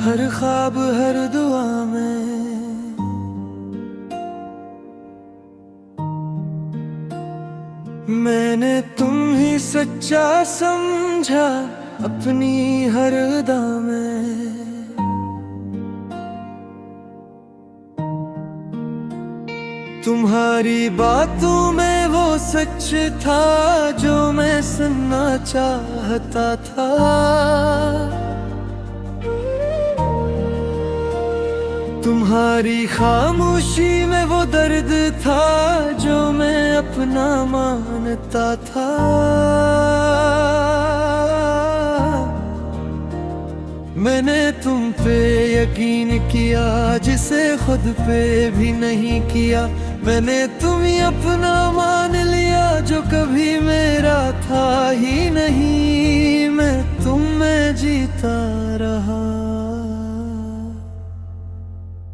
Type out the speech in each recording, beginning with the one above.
हर ख्वाब हर दुआ में मैंने तुम ही सच्चा समझा अपनी हर अदा में। तुम्हारी बातों में वो सच था जो मैं सुनना चाहता था। तुम्हारी खामोशी में वो दर्द था जो मैं अपना मानता था। मैंने तुम पे यकीन किया जिसे खुद पे भी नहीं किया। मैंने तुम्हें अपना मान लिया जो कभी मेरा था ही नहीं। मैं तुम में जीता रहा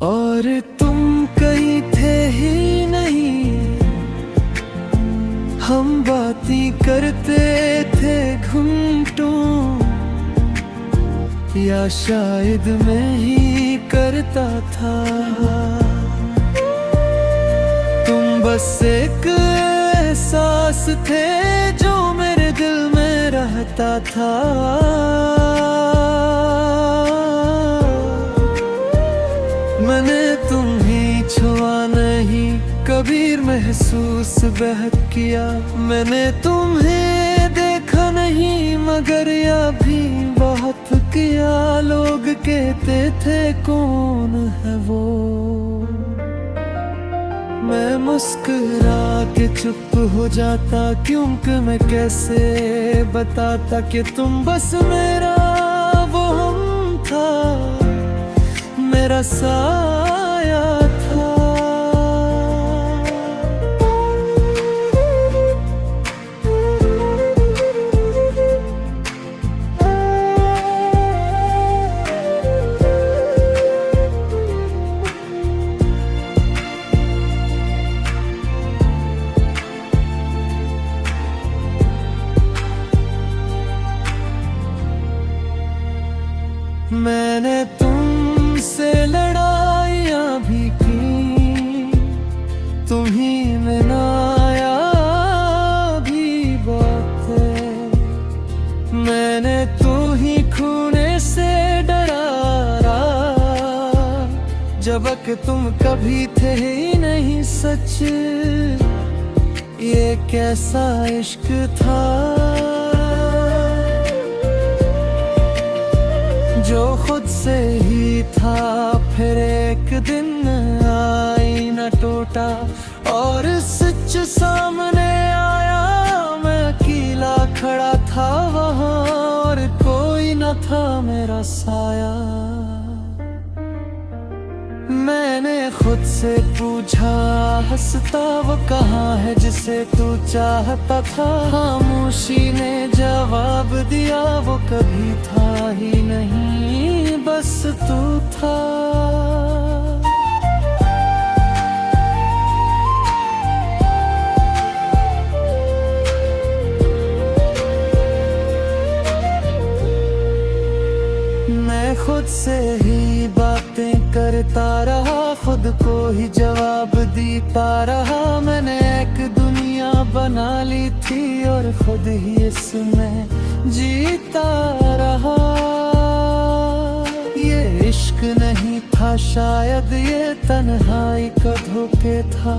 और तुम कहीं थे ही नहीं। हम बातें करते थे घंटों या शायद मैं ही करता था। तुम बस एक एहसास थे जो मेरे दिल में रहता था। मैंने तुम्हें छुआ नहीं कभी महसूस बहक किया। मैंने तुम्हें देखा नहीं मगर या भी बहुत किया। लोग कहते थे कौन है वो। मैं मुस्कुरा के चुप हो जाता क्योंकि मैं कैसे बताता कि तुम बस मेरा वो हम था, मेरा साया था। मैंने तुमसे लड़ाइयाँ भी की, तुम्हीं में नाया भी बातें। मैंने तू ही खूने से डरा जबकि तुम कभी थे ही नहीं। सच ये कैसा इश्क था जो खुद से ही था। फिर एक दिन आईना टूटा और सच सामने आया। मैं अकेला खड़ा था वहाँ और कोई न था मेरा साया। मैंने खुद से पूछा हंसता वो कहाँ है जिसे तू चाहता था। खामोशी ने जवाब दिया वो कभी था ही नहीं, बस तू था। मैं खुद से ही बातें करता रहा, खुद को ही जवाब दी पा रहा। मैंने एक दुनिया बना ली थी और खुद ही इसमें जीता रहा। ये इश्क नहीं था शायद ये तन्हाई का धोखे था।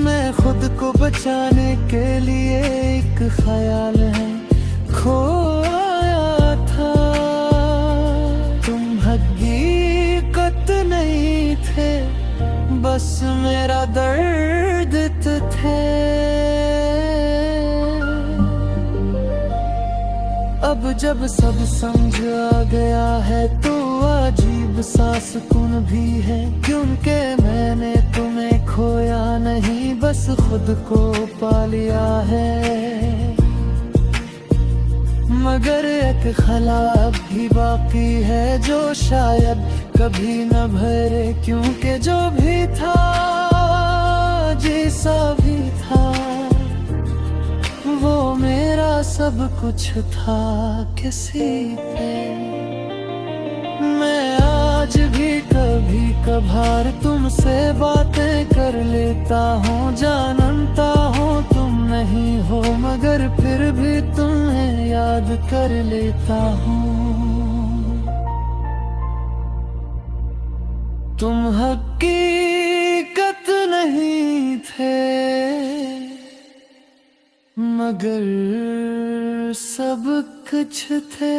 मैं खुद को बचाने के लिए एक ख्याल है खोया था। तुम हकीकत नहीं थे, बस मेरा दर्द थे। अब जब सब समझ आ गया है तो अजीब सा सुकून भी है, क्योंकि मैंने तुम्हें खोया नहीं बस खुद को पा लिया है। मगर एक खला भी बाकी है जो शायद कभी न भरे, क्योंकि जो भी था जैसा भी था वो मेरा सब कुछ था किसी पे। मैं कभी कभार तुमसे बातें कर लेता हूँ, जानता हूँ तुम नहीं हो मगर फिर भी तुम्हें याद कर लेता हूँ। तुम हकीकत नहीं थे मगर सब कुछ थे।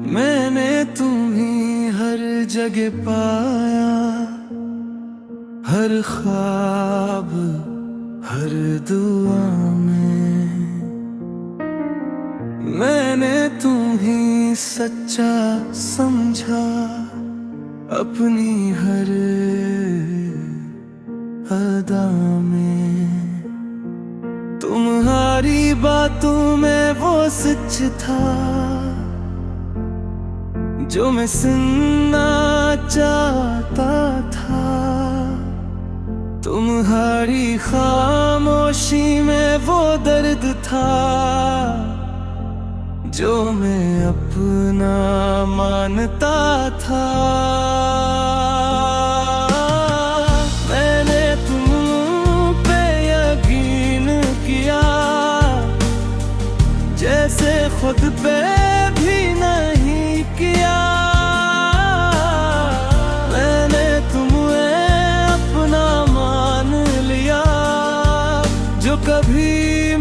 मैंने तुम्हें हर जगह पाया, हर ख्वाब हर दुआ में। मैंने तुम्हें सच्चा समझा अपनी हर अदा में। तुम्हारी बातों में वो सच था जो मैं सुनना चाहता था। तुम्हारी खामोशी में वो दर्द था जो मैं अपना मानता था। मैंने तुम पे यकीन किया जैसे खुद पे भी नहीं किया। मैंने तुम्हें अपना मान लिया जो कभी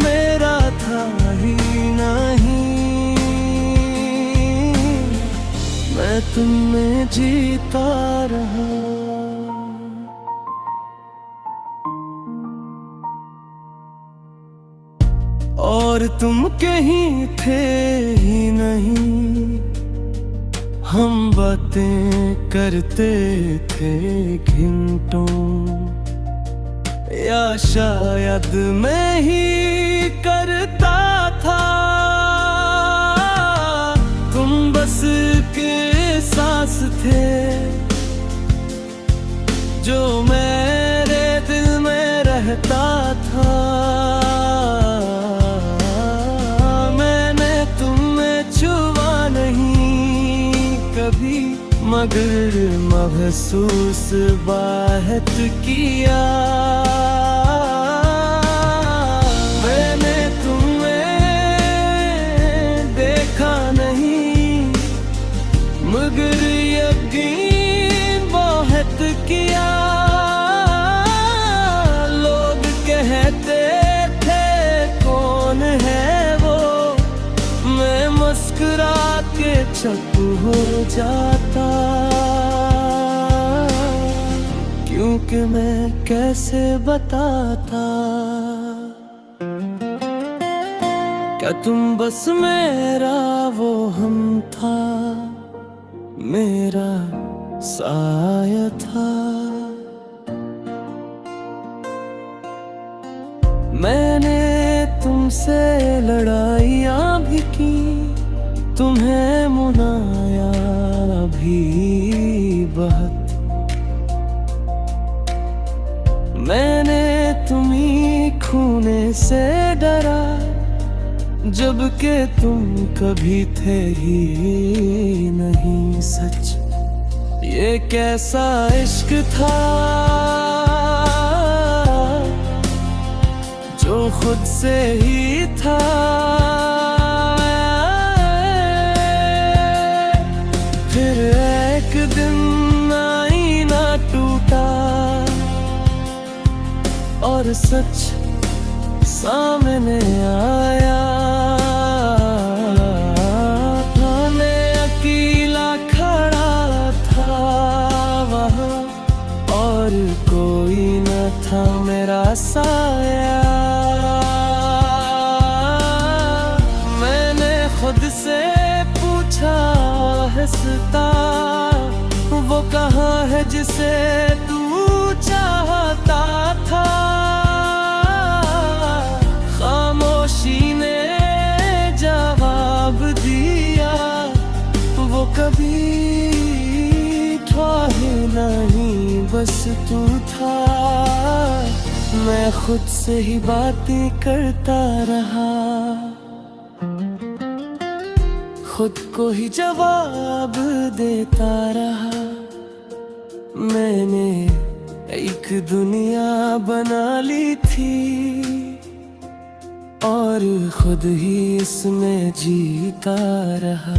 मेरा था ही नहीं। मैं तुम में जीता रहा और तुम कहीं थे ही नहीं। हम बातें करते थे घंटों या शायद मैं ही करता था। तुम बस के सांस थे जो मेरे दिल में रहता था। मगर महसूस बात किया। मैंने तुम्हें देखा नहीं मगर यकीन बहुत किया। लोग कहते थे कौन है वो, मैं मुस्कुरा के चुप हो जाता क्योंकि मैं कैसे बताता। क्या तुम बस मेरा वो हम था, मेरा साया था। मैंने तुमसे लड़ाइयाँ भी की, तुम्हें मनाया भी बहुत। मैंने तुम्हीं खूने से डरा जबकि तुम कभी थे ही नहीं। सच ये कैसा इश्क था जो खुद से ही था। फिर एक दिन आईना टूटा और सच सामने आया। मैं अकेला खड़ा था वहाँ और कोई न था मेरा साया। मैंने खुद से पूछा हंसता, वो कहाँ है जिसे तू चाहता था। कभी ख्वाहे नहीं, बस तू था। मैं खुद से ही बातें करता रहा, खुद को ही जवाब देता रहा। मैंने एक दुनिया बना ली थी और खुद ही इसमें जीता रहा।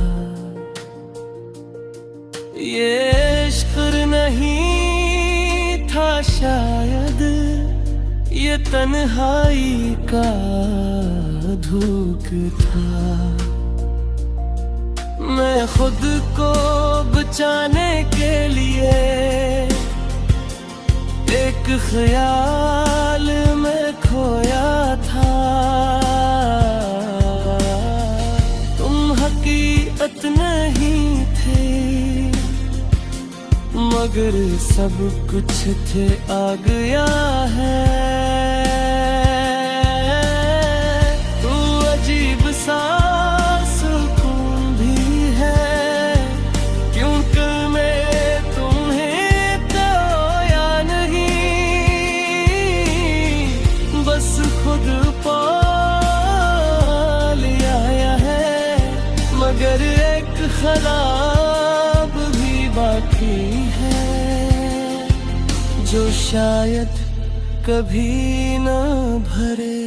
ये इश्क नहीं था शायद, ये तन्हाई का धूप था। मैं खुद को बचाने के लिए एक ख्याल में खोया था। तुम हकीकत नहीं थे, मगर सब कुछ थे आ गया है। तू अजीब सा सुकून भी है, क्योंकि मैं तुम्हें तो या नहीं, बस खुद पा लिया है। मगर एक खराब भी बाकी है, जो शायद कभी न भरे।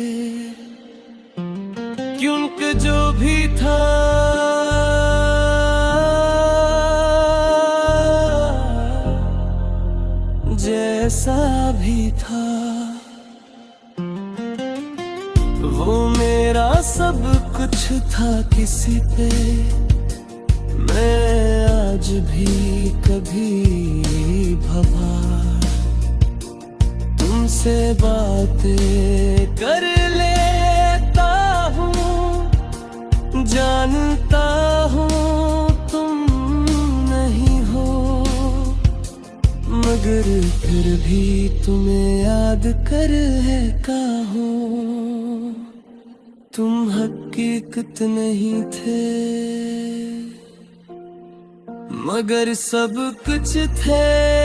क्योंकि जो भी था जैसा भी था, वो मेरा सब कुछ था किसी पे। मैं आज भी कभी भवा तुमसे बातें कर लेता हूँ, जानता हूँ तुम नहीं हो, मगर फिर भी तुम्हें याद कर है का हो। तुम हकीकत नहीं थे, मगर सब कुछ थे।